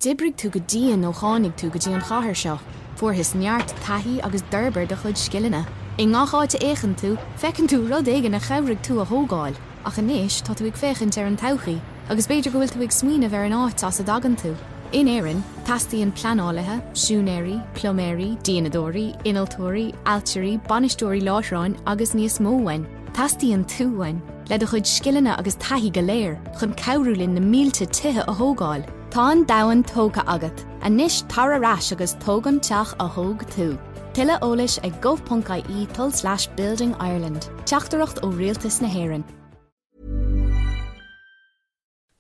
Dibrig tú go díon nó chánig tú go dtí an chathair seo, fuair his neart taithí agus d'urbar de chud scileanna. I ngacháte éigean tú, fecinn tú rud éige na chabhraigh tú a thógáil, ach inis tá tú ag féchant ar an todhchaí, agus beidir go bhfuil tú ag smaoinemh ar an áit as a dagan tú. In éireann, tastaíonn pleanálathe, siúnéirí, ploméirí, díanadóirí, inaltóirí, altíirí, banistóirí láithreáin agus níos móhain. Tastaíonn túhain, le do chud scileanna agus taithí go léir, chun cabhrúlinn na mílte tithe a thógáil. Tá an domhan tóga agat, a níos tar arás agus tógan teach a thóg tú. Tuile eolais ag gov.ie/Building Ireland. Teachtareacht ó rialtas na hÉireann.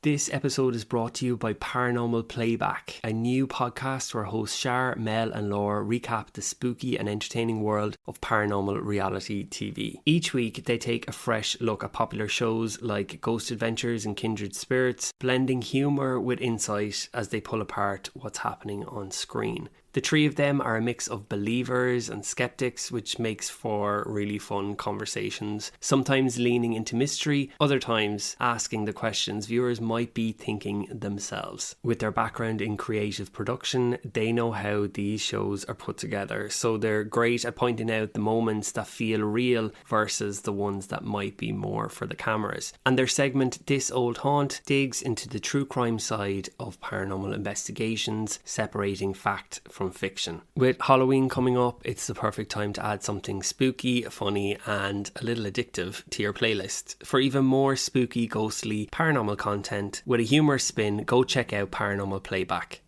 This episode is brought to you by Paranormal Playback, a new podcast where hosts Shar, Mel and Laura recap the spooky and entertaining world of paranormal reality TV. Each week they take a fresh look at popular shows like Ghost Adventures and Kindred Spirits, blending humour with insight as they pull apart what's happening on screen. The three of them are a mix of believers and skeptics, which makes for really fun conversations, sometimes leaning into mystery, other times asking the questions viewers might be thinking themselves. With their background in creative production, they know how these shows are put together, so they're great at pointing out the moments that feel real versus the ones that might be more for the cameras. And their segment, This Old Haunt, digs into the true crime side of paranormal investigations, separating fact from fiction. With Halloween coming up, it's the perfect time to add something spooky, funny and a little addictive to your playlist. For even more spooky, ghostly, paranormal content with a humorous spin, go check out Paranormal Playback.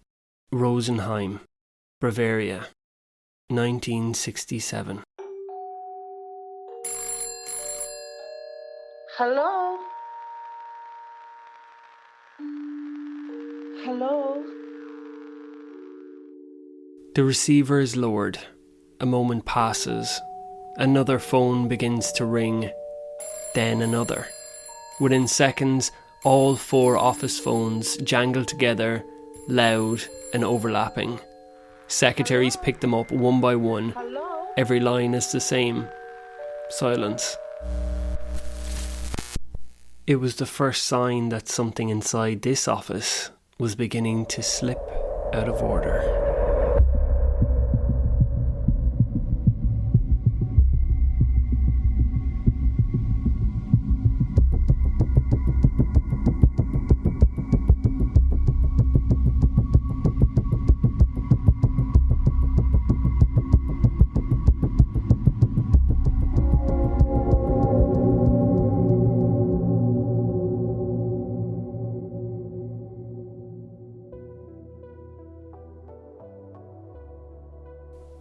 Rosenheim, Bavaria, 1967. Hello? Hello? The receiver is lowered. A moment passes. Another phone begins to ring. Then another. Within seconds, all 4 office phones jangle together, loud and overlapping. Secretaries pick them up one by one. Hello? Every line is the same. Silence. It was the first sign that something inside this office was beginning to slip out of order.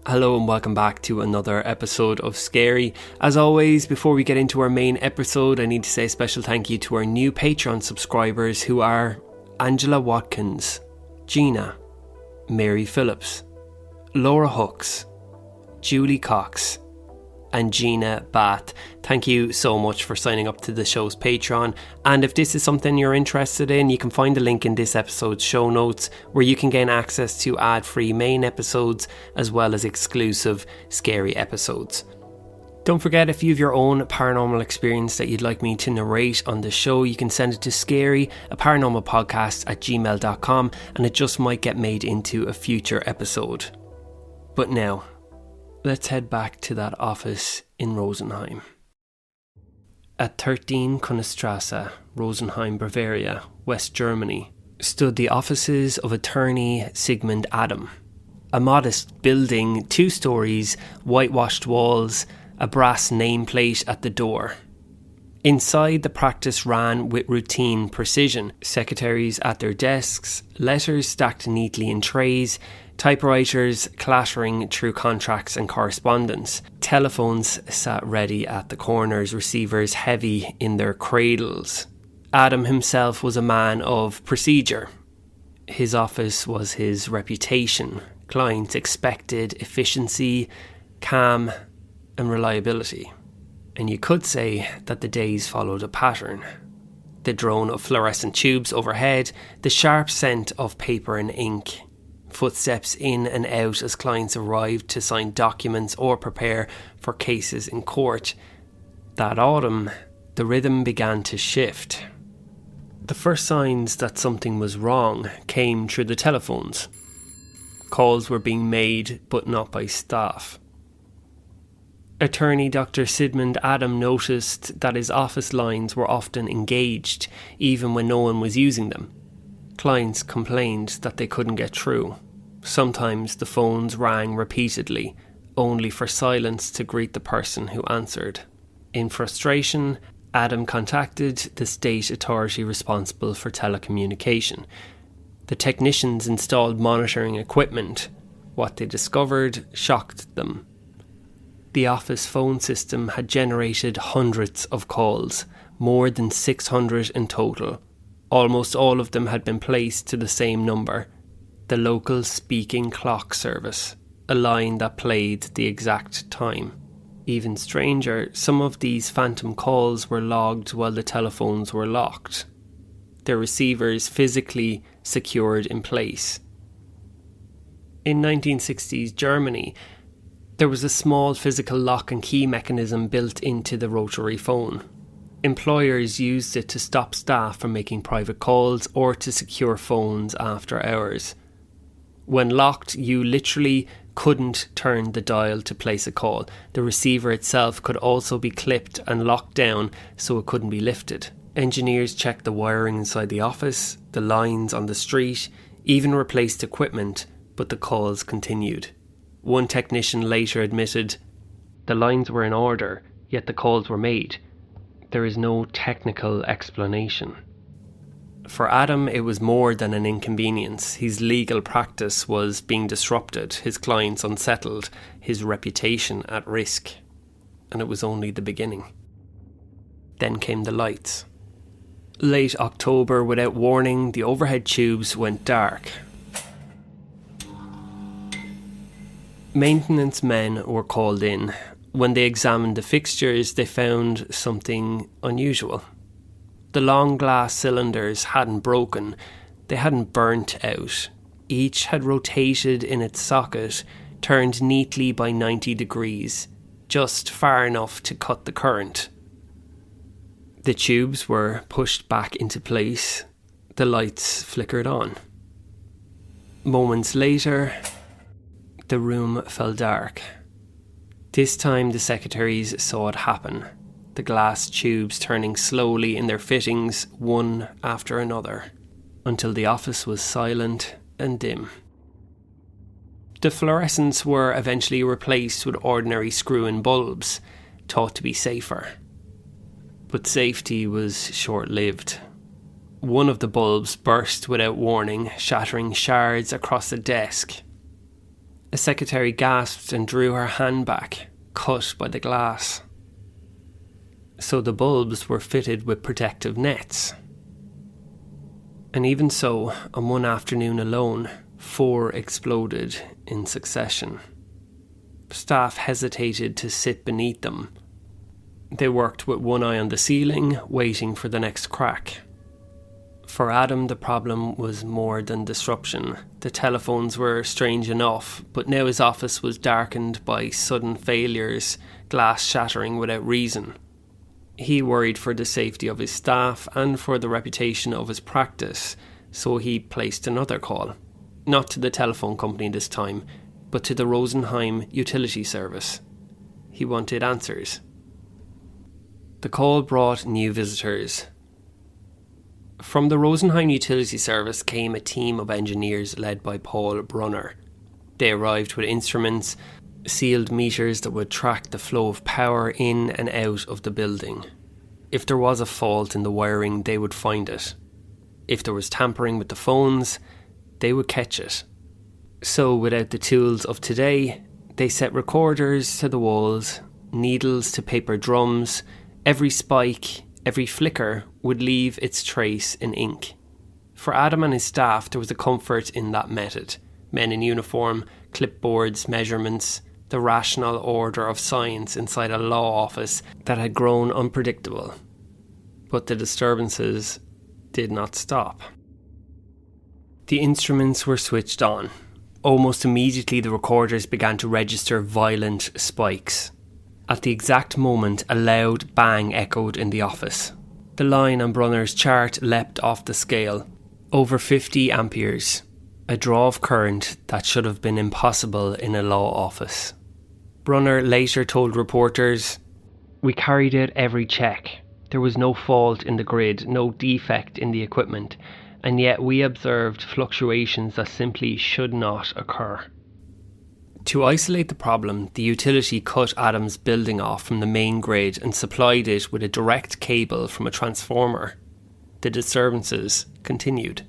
Hello and welcome back to another episode of Scary. As always, before we get into our main episode, I need to say a special thank you to our new Patreon subscribers who are Angela Watkins, Gina, Mary Phillips, Laura Hooks, Julie Cox and Gina Bath. Thank you so much for signing up to the show's Patreon. And if this is something you're interested in, you can find a link in this episode's show notes where you can gain access to ad-free main episodes as well as exclusive scary episodes. Don't forget, if you have your own paranormal experience that you'd like me to narrate on the show, you can send it to scaryaparanormalpodcast@gmail.com and it just might get made into a future episode. But now, let's head back to that office in Rosenheim. At 13 Kunstrasse, Rosenheim, Bavaria, West Germany, stood the offices of attorney Sigmund Adam. A modest building, 2 stories, whitewashed walls, a brass nameplate at the door. Inside, the practice ran with routine precision. Secretaries at their desks, letters stacked neatly in trays, typewriters clattering through contracts and correspondence. Telephones sat ready at the corners, receivers heavy in their cradles. Adam himself was a man of procedure. His office was his reputation. Clients expected efficiency, calm and reliability. And you could say that the days followed a pattern. The drone of fluorescent tubes overhead, the sharp scent of paper and ink, footsteps in and out as clients arrived to sign documents or prepare for cases in court. That autumn, the rhythm began to shift. The first signs that something was wrong came through the telephones. Calls were being made, but not by staff. Attorney Dr. Sidmond Adam noticed that his office lines were often engaged, even when no one was using them. Clients complained that they couldn't get through. Sometimes the phones rang repeatedly, only for silence to greet the person who answered. In frustration, Adam contacted the state authority responsible for telecommunication. The technicians installed monitoring equipment. What they discovered shocked them. The office phone system had generated hundreds of calls, more than 600 in total. Almost all of them had been placed to the same number, the local speaking clock service, a line that played the exact time. Even stranger, some of these phantom calls were logged while the telephones were locked, their receivers physically secured in place. In 1960s Germany, there was a small physical lock and key mechanism built into the rotary phone. Employers used it to stop staff from making private calls or to secure phones after hours. When locked, you literally couldn't turn the dial to place a call. The receiver itself could also be clipped and locked down so it couldn't be lifted. Engineers checked the wiring inside the office, the lines on the street, even replaced equipment, but the calls continued. One technician later admitted, "The lines were in order, yet the calls were made. There is no technical explanation." For Adam, it was more than an inconvenience. His legal practice was being disrupted, his clients unsettled, his reputation at risk. And it was only the beginning. Then came the lights. Late October, without warning, the overhead tubes went dark. Maintenance men were called in. When they examined the fixtures, they found something unusual. The long glass cylinders hadn't broken, they hadn't burnt out. Each had rotated in its socket, turned neatly by 90 degrees, just far enough to cut the current. The tubes were pushed back into place. The lights flickered on. Moments later, the room fell dark. This time the secretaries saw it happen. The glass tubes turning slowly in their fittings, one after another, until the office was silent and dim. The fluorescents were eventually replaced with ordinary screw-in bulbs, thought to be safer. But safety was short-lived. One of the bulbs burst without warning, shattering shards across the desk. A secretary gasped and drew her hand back, cut by the glass. So the bulbs were fitted with protective nets. And even so, on one afternoon alone, 4 exploded in succession. Staff hesitated to sit beneath them. They worked with one eye on the ceiling, waiting for the next crack. For Adam, the problem was more than disruption. The telephones were strange enough, but now his office was darkened by sudden failures, glass shattering without reason. He worried for the safety of his staff and for the reputation of his practice, so he placed another call. Not to the telephone company this time, but to the Rosenheim utility service. He wanted answers. The call brought new visitors. From the Rosenheim utility service came a team of engineers led by Paul Brunner. They arrived with instruments, sealed meters that would track the flow of power in and out of the building. If there was a fault in the wiring, they would find it. If there was tampering with the phones, they would catch it. So without the tools of today, they set recorders to the walls, needles to paper drums. Every spike, every flicker would leave its trace in ink. For Adam and his staff, there was a comfort in that method. Men in uniform, clipboards, measurements, the rational order of science inside a law office that had grown unpredictable. But the disturbances did not stop. The instruments were switched on. Almost immediately the recorders began to register violent spikes. At the exact moment, a loud bang echoed in the office. The line on Brunner's chart leapt off the scale. Over 50 amperes. A draw of current that should have been impossible in a law office. Brunner later told reporters, "We carried out every check. There was no fault in the grid, no defect in the equipment, and yet we observed fluctuations that simply should not occur." To isolate the problem, the utility cut Adam's building off from the main grid and supplied it with a direct cable from a transformer. The disturbances continued.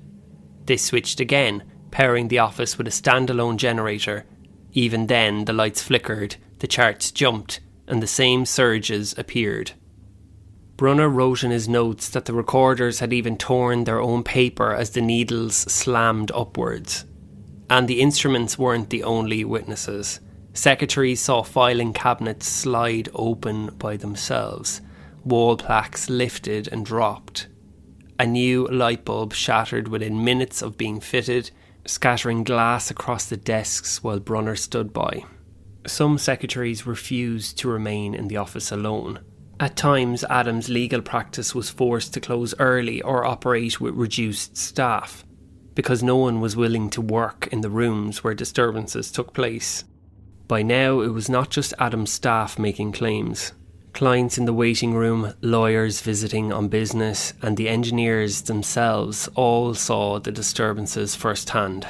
They switched again, powering the office with a standalone generator. Even then, the lights flickered, the charts jumped, and the same surges appeared. Brunner wrote in his notes that the recorders had even torn their own paper as the needles slammed upwards. And the instruments weren't the only witnesses. Secretaries saw filing cabinets slide open by themselves. Wall plaques lifted and dropped. A new light bulb shattered within minutes of being fitted, scattering glass across the desks while Brunner stood by. Some secretaries refused to remain in the office alone. At times, Adam's legal practice was forced to close early or operate with reduced staff, because no one was willing to work in the rooms where disturbances took place. By now, it was not just Adam's staff making claims. Clients in the waiting room, lawyers visiting on business, and the engineers themselves all saw the disturbances firsthand.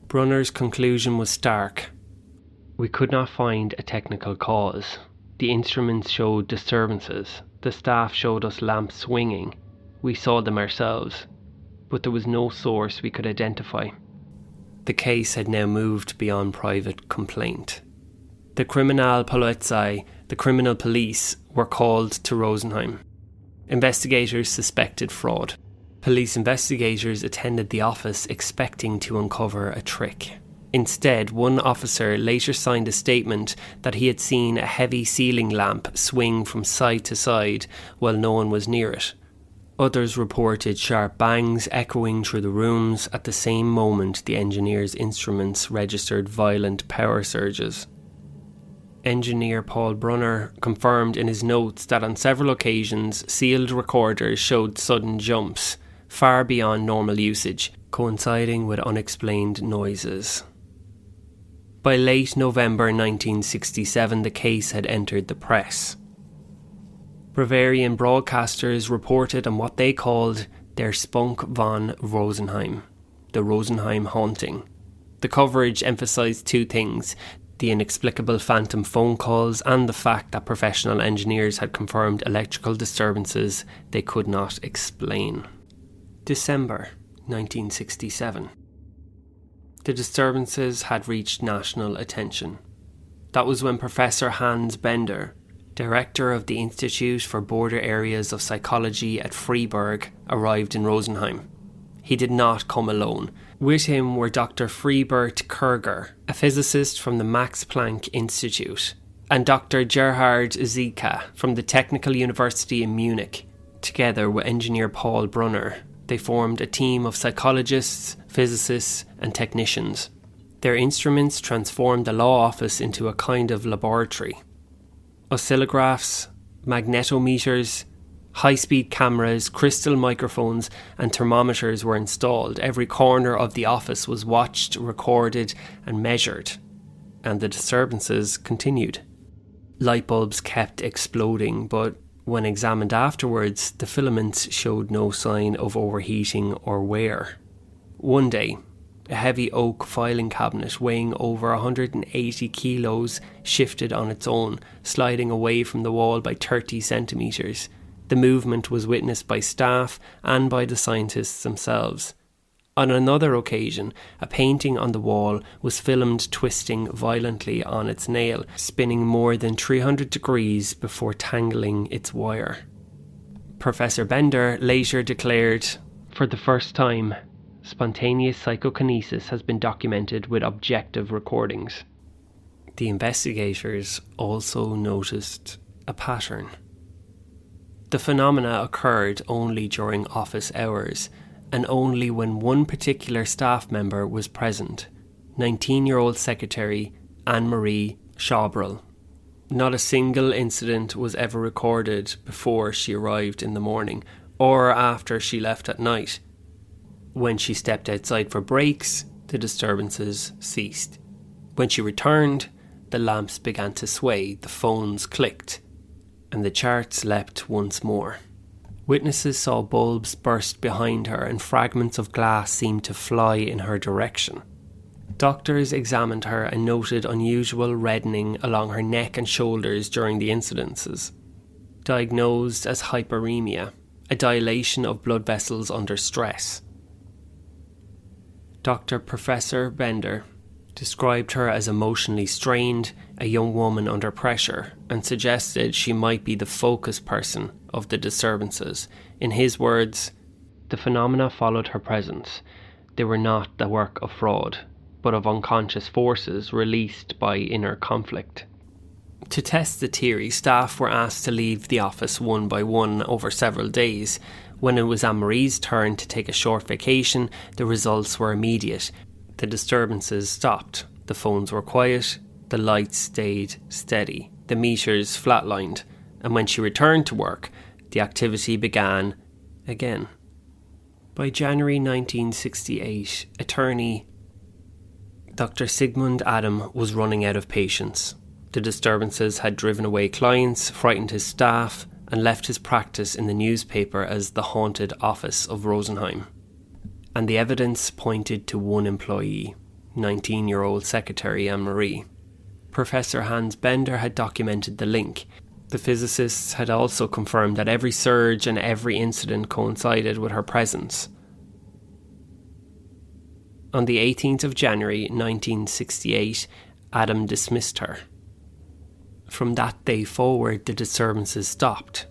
Brunner's conclusion was stark. "We could not find a technical cause. The instruments showed disturbances. The staff showed us lamps swinging. We saw them ourselves. But there was no source we could identify." The case had now moved beyond private complaint. The Kriminalpolizei, the criminal police, were called to Rosenheim. Investigators suspected fraud. Police investigators attended the office expecting to uncover a trick. Instead, one officer later signed a statement that he had seen a heavy ceiling lamp swing from side to side while no one was near it. Others reported sharp bangs echoing through the rooms. At the same moment, the engineer's instruments registered violent power surges. Engineer Paul Brunner confirmed in his notes that on several occasions, sealed recorders showed sudden jumps, far beyond normal usage, coinciding with unexplained noises. By late November 1967, the case had entered the press. Bavarian broadcasters reported on what they called their Spunk von Rosenheim, the Rosenheim haunting. The coverage emphasised two things: the inexplicable phantom phone calls and the fact that professional engineers had confirmed electrical disturbances they could not explain. December 1967. The disturbances had reached national attention. That was when Professor Hans Bender, director of the Institute for Border Areas of Psychology at Freiburg, arrived in Rosenheim. He did not come alone. With him were Dr. Freibert Kerger, a physicist from the Max Planck Institute, and Dr. Gerhard Zika from the Technical University in Munich. Together with engineer Paul Brunner, they formed a team of psychologists, physicists, and technicians. Their instruments transformed the law office into a kind of laboratory. Oscillographs, magnetometers, high-speed cameras, crystal microphones and thermometers were installed. Every corner of the office was watched, recorded and measured. And the disturbances continued. Light bulbs kept exploding, but when examined afterwards, the filaments showed no sign of overheating or wear. One day, a heavy oak filing cabinet weighing over 180 kilos shifted on its own, sliding away from the wall by 30 centimetres. The movement was witnessed by staff and by the scientists themselves. On another occasion, a painting on the wall was filmed twisting violently on its nail, spinning more than 300 degrees before tangling its wire. Professor Bender later declared, "For the first time, spontaneous psychokinesis has been documented with objective recordings." The investigators also noticed a pattern. The phenomena occurred only during office hours, and only when one particular staff member was present, 19-year-old secretary Anne-Marie Schaubrel. Not a single incident was ever recorded before she arrived in the morning, or after she left at night. When she stepped outside for breaks, the disturbances ceased. When she returned, the lamps began to sway, the phones clicked, and the charts leapt once more. Witnesses saw bulbs burst behind her and fragments of glass seemed to fly in her direction. Doctors examined her and noted unusual reddening along her neck and shoulders during the incidences. Diagnosed as hyperemia, a dilation of blood vessels under stress. Professor Bender described her as emotionally strained, a young woman under pressure, and suggested she might be the focus person of the disturbances. In his words, the phenomena followed her presence. They were not the work of fraud, but of unconscious forces released by inner conflict. To test the theory, staff were asked to leave the office one by one over several days. When it was Anne-Marie's turn to take a short vacation, the results were immediate. The disturbances stopped. The phones were quiet. The lights stayed steady. The meters flatlined. And when she returned to work, the activity began again. By January 1968, attorney Dr. Sigmund Adam was running out of patience. The disturbances had driven away clients, frightened his staff, and left his practice in the newspaper as the haunted office of Rosenheim. And the evidence pointed to one employee, 19-year-old secretary Anne-Marie. Professor Hans Bender had documented the link. The physicists had also confirmed that every surge and every incident coincided with her presence. On the 18th of January 1968, Adam dismissed her. From that day forward, the disturbances stopped.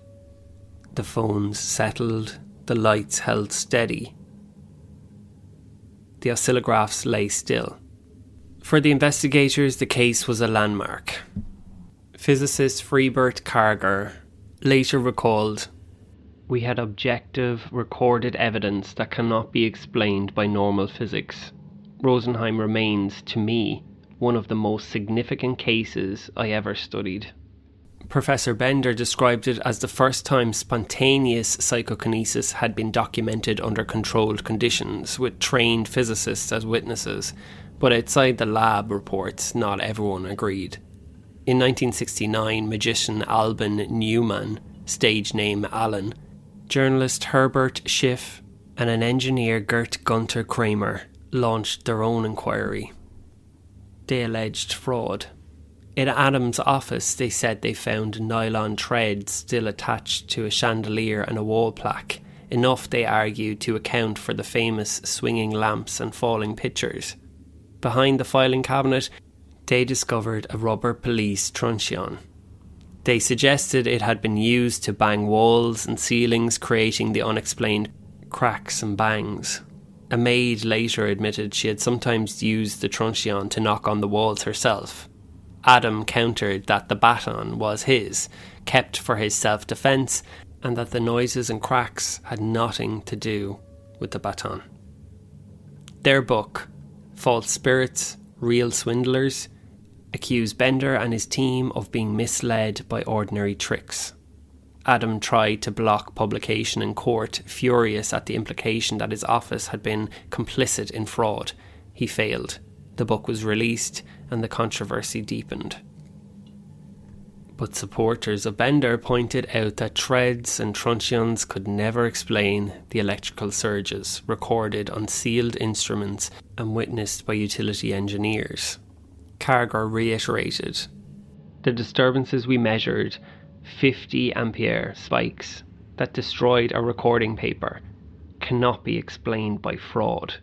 The phones settled, the lights held steady. The oscillographs lay still. For the investigators, the case was a landmark. Physicist Freebert Karger later recalled, "We had objective, recorded evidence that cannot be explained by normal physics. Rosenheim remains, to me, one of the most significant cases I ever studied." Professor Bender described it as the first time spontaneous psychokinesis had been documented under controlled conditions, with trained physicists as witnesses, but outside the lab reports, not everyone agreed. In 1969, magician Albin Newman, stage name Alan, journalist Herbert Schiff, and an engineer Gert Gunther Kramer launched their own inquiry. They alleged fraud. In Adam's office, they said they found nylon threads still attached to a chandelier and a wall plaque, enough, they argued, to account for the famous swinging lamps and falling pictures. Behind the filing cabinet, they discovered a rubber police truncheon. They suggested it had been used to bang walls and ceilings, creating the unexplained cracks and bangs. A maid later admitted she had sometimes used the truncheon to knock on the walls herself. Adam countered that the baton was his, kept for his self-defence, and that the noises and cracks had nothing to do with the baton. Their book, False Spirits, Real Swindlers, accused Bender and his team of being misled by ordinary tricks. Adam tried to block publication in court, furious at the implication that his office had been complicit in fraud. He failed. The book was released and the controversy deepened. But supporters of Bender pointed out that threads and truncheons could never explain the electrical surges recorded on sealed instruments and witnessed by utility engineers. Karger reiterated, "The disturbances we measured, 50 ampere spikes that destroyed a recording paper, cannot be explained by fraud."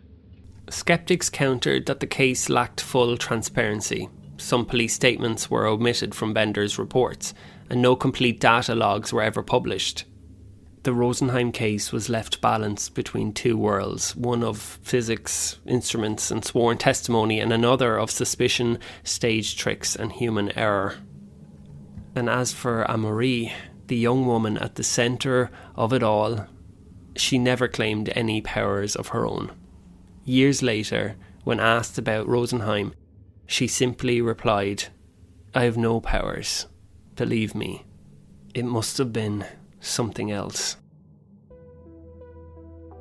Skeptics countered that the case lacked full transparency. Some police statements were omitted from Bender's reports, and no complete data logs were ever published. The Rosenheim case was left balanced between two worlds, one of physics, instruments and sworn testimony, and another of suspicion, stage tricks and human error. And as for Anne-Marie, the young woman at the centre of it all, she never claimed any powers of her own. Years later, when asked about Rosenheim, she simply replied, "I have no powers. Believe me, it must have been something else."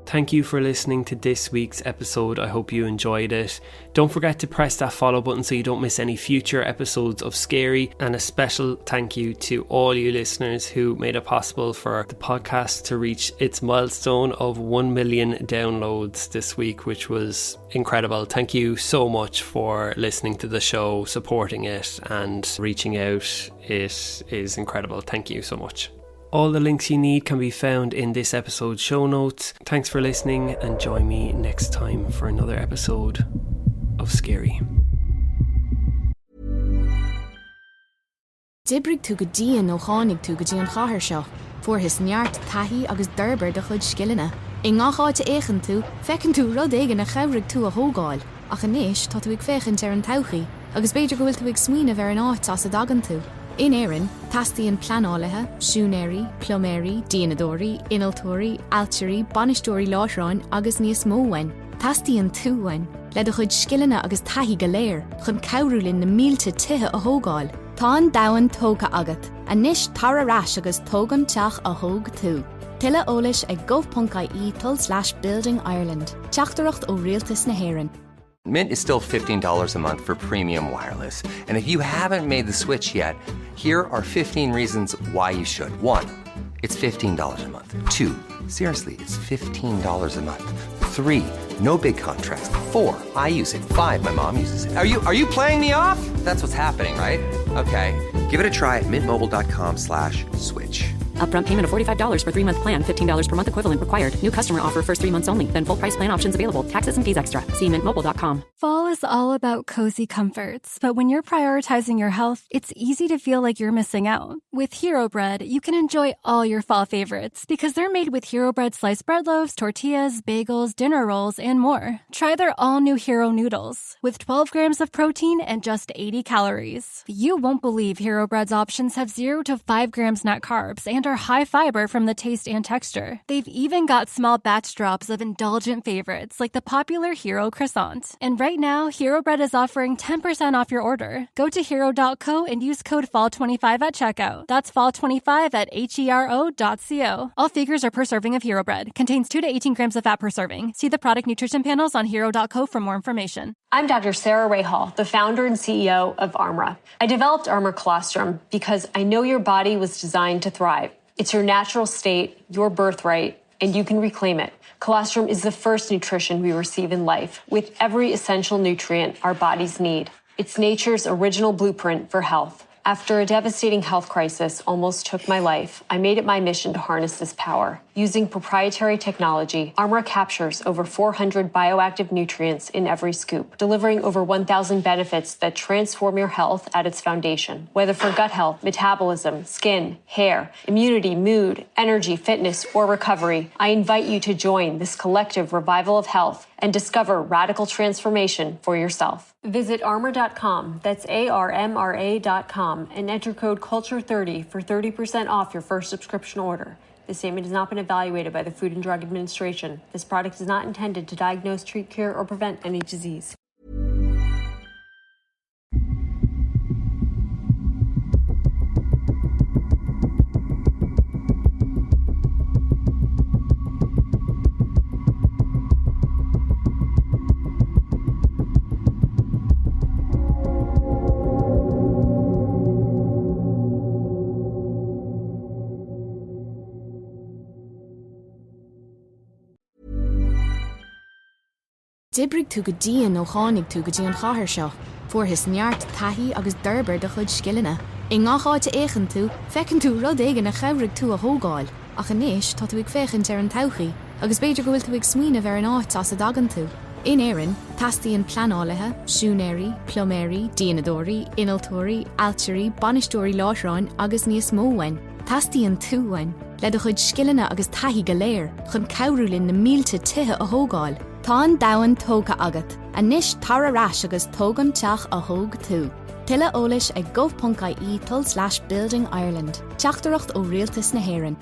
Thank you for listening to this week's episode. I hope you enjoyed it. Don't forget to press that follow button so you don't miss any future episodes of Scary. And a special thank you to all you listeners who made it possible for the podcast to reach its milestone of 1 million downloads this week, which was incredible. Thank you so much for listening to the show, supporting it and reaching out. It is incredible. Thank you so much. All the links you need can be found in this episode's show notes. Thanks for listening and join me next time for another episode of Scary. Dibrig tú go díon ó chánig tú go dtí an chathair seo, fuair his neart taithí agus d'urber de chud scileanna. I ngacháte éigean tú, fecinn tú rud éige na chabhraigh tú a thógáil, ach inis tá tú ag féchant ar an todhchaí, agus beidir go bhfuil tú ag smaoineamh ar an áit as a dagan tú. In éireann, tastaíonn pleanálathe, siúnéirí, ploméirí, díanadóirí, inaltóirí, altíirí, banistóirí láithreáin agus níos mó uainn. Tastaíonn tú uainn, le do chuid scileanna agus taithí go léir, chun cabhrúlinn na mílte tithe a thógáil. Tá an domhan tóga agat, a níos tar arás agus tógan teach a thóg tú. Tuile eolais ag gov.ie/Building Ireland. Teachtareacht ó rialtas na hÉireann. Mint is still $15 a month for premium wireless. And if you haven't made the switch yet, here are 15 reasons why you should. 1, it's $15 a month. 2, seriously, it's $15 a month. 3, no big contrast. 4, I use it. 5, my mom uses it. Are you playing me off? That's what's happening, right? Okay, give it a try at mintmobile.com/switch. Upfront payment of $45 for 3-month plan, $15 per month equivalent required. New customer offer first 3 months only. Then full price plan options available. Taxes and fees extra. See mintmobile.com. Fall is all about cozy comforts, but when you're prioritizing your health, it's easy to feel like you're missing out. With Hero Bread, you can enjoy all your fall favorites because they're made with Hero Bread sliced bread loaves, tortillas, bagels, dinner rolls, and more. Try their all-new Hero Noodles with 12 grams of protein and just 80 calories. You won't believe Hero Bread's options have 0 to 5 grams net carbs and are high fiber from the taste and texture. They've even got small batch drops of indulgent favorites like the popular Hero Croissant. And right now, Hero Bread is offering 10% off your order. Go to hero.co and use code FALL25 at checkout. That's FALL25 at HERO.co. All figures are per serving of Hero Bread. Contains 2 to 18 grams of fat per serving. See the product nutrition panels on hero.co for more information. I'm Dr. Sarah Ray Hall, the founder and CEO of Armra. I developed Armra Colostrum because I know your body was designed to thrive. It's your natural state, your birthright, and you can reclaim it. Colostrum is the first nutrition we receive in life, with every essential nutrient our bodies need. It's nature's original blueprint for health. After a devastating health crisis almost took my life, I made it my mission to harness this power. Using proprietary technology, Armra captures over 400 bioactive nutrients in every scoop, delivering over 1,000 benefits that transform your health at its foundation. Whether for gut health, metabolism, skin, hair, immunity, mood, energy, fitness, or recovery, I invite you to join this collective revival of health and discover radical transformation for yourself. Visit armra.com, that's ARMRA.com, and enter code CULTURE30 for 30% off your first subscription order. This statement has not been evaluated by the Food and Drug Administration. This product is not intended to diagnose, treat, cure, or prevent any disease. Dibrig tú go díon ó chánig tú go dtí an chathair seo, fuair his neart taithí agus d'urber de chud scileanna. I ngacháte éigean tú, fecinn tú rud éige na chabhraigh tú a thógáil, ach inis tá tú ag féchant ar an todhchaí, agus beidir go bhfuil tú ag smaoineamh ar an áit as a dagan tú. In éireann, tastaíonn pleanálathe, siúnéirí, ploméirí, díanadóirí, inaltóirí, altíirí, banistóirí láithreáin agus níos mó uainn. Tastaíonn tú uainn, le do chuid scileanna agus taithí go léir, chun cabhrúlinn na mílte tithe a thógáil. Tá an domhan tóga agat, a níos tar arás agus tógan teach a thóg tú. Tuile eolais ag gov.ie/Building Ireland. Teachtareacht ó rialtas na hÉireann.